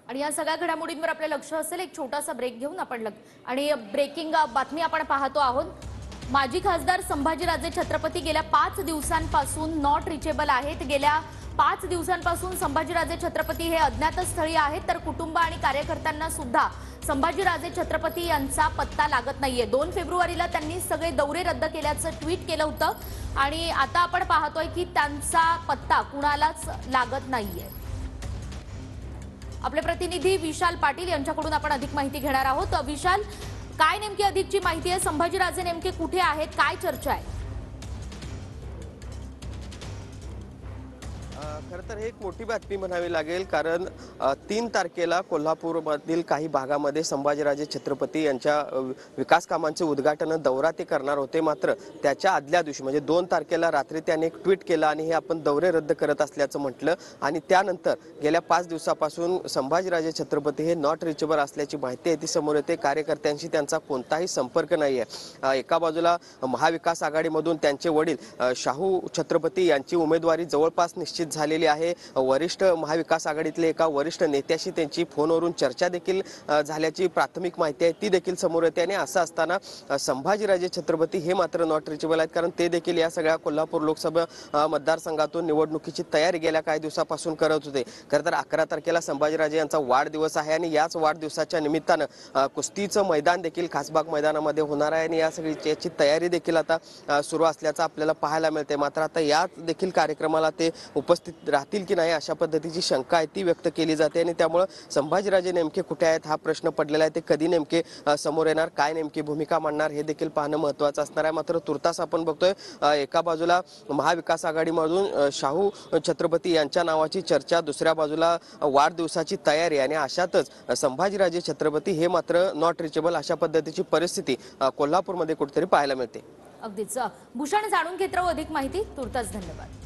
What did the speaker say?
आणि या सगळ्या घडामोडींवर आपलं लक्ष असेल। एक छोटासा ब्रेक घेऊन आपण आणि ब्रेकिंग बातमी आपण पाहतो आहोत। माजी खासदार संभाजीराजे छत्रपती गेल्या 5 दिवसांपासून नॉट रिचेबल आहेत। गेल्या 5 दिवसांपासून संभाजीराजे छत्रपती हे अज्ञात स्थळी आहेत, तर कुटुंब आणि कार्यकर्त्यांना सुद्धा संभाजीराजे छत्रपती यांचा पत्ता लागत नाहीये। 2 फेब्रुवारीला त्यांनी सगळे दौरे रद्द केल्याचं ट्विट केलं होतं आणि आता आपण पाहतोय की त्यांचा पत्ता कुणालाच लागत नाहीये। आपले प्रतिनिधी विशाल पाटील यांच्याकडून आपण अधिक माहिती घेणार आहोत। विशाल, काय नेमकी अधिकची माहिती आहे? संभाजीराजे नेमके कुठे आहेत? काय चर्चा आहे? खरं तर हे एक मोठी बातमी म्हणावी लागेल, कारण 3 तारखेला कोल्हापूरमधील काही भागामध्ये संभाजीराजे छत्रपती यांच्या विकास कामांचे उद्घाटन दौरा ते करणार होते। मात्र त्याच्या आदल्या दिवशी म्हणजे 2 तारखेला रात्री त्यांनी एक ट्विट केलं आणि हे आपण दौरे रद्द करत असल्याचं म्हटलं आणि त्यानंतर गेल्या 5 दिवसापासून संभाजीराजे छत्रपती हे नॉट रिचेबल असल्याची माहिती आहे ती समोर येते। कार्यकर्त्यांशी त्यांचा कोणताही संपर्क नाही आहे। एका बाजूला महाविकास आघाडीमधून त्यांचे वडील शाहू छत्रपती यांची उमेदवारी जवळपास निश्चित झालेली आहे। वरिष्ठ महाविकास आघाडीतले एका वरिष्ठ नेत्याशी त्यांची फोनवरून चर्चा देखील झाल्याची प्राथमिक माहिती आहे ती देखील समोर येते आणि असं असताना संभाजीराजे छत्रपती हे मात्र नॉट रिचेबल आहेत, कारण ते देखील या सगळ्या कोल्हापूर लोकसभा मतदारसंघातून निवडणुकीची तयारी गेल्या काही दिवसापासून करत होते। खरं तर 11 तारखेला संभाजीराजे यांचा वाढदिवस आहे आणि याच वाढदिवसाच्या निमित्तानं कुस्तीचं मैदान देखील खासबाग मैदानामध्ये होणार आहे आणि या सगळी याची तयारी देखील आता सुरू असल्याचं आपल्याला पाहायला मिळते। मात्र आता या देखील कार्यक्रमाला ते उपस्थित राहतील की नाही अशा पद्धतीची शंका आहे ती व्यक्त केली जाते आणि त्यामुळे संभाजीराजे नेमके कुठे आहेत हा प्रश्न पडलेला आहे। ते कधी नेमके समोर येणार, काय नेमकी भूमिका मांडणार हे देखील पाहणं महत्त्वाचं असणार आहे। मात्र तुर्तास आपण बघतोय एका बाजूला महाविकास आघाडीमधून शाहू छत्रपती यांच्या नावाची चर्चा, दुसऱ्या बाजूला वाढदिवसाची तयारी आणि अशातच संभाजीराजे छत्रपती हे मात्र नॉट रिचेबल अशा पद्धतीची परिस्थिती कोल्हापूरमध्ये कुठेतरी पाहायला मिळते। अगदीच भूषण, जाणून घेत राहू अधिक माहिती। तुर्तास धन्यवाद।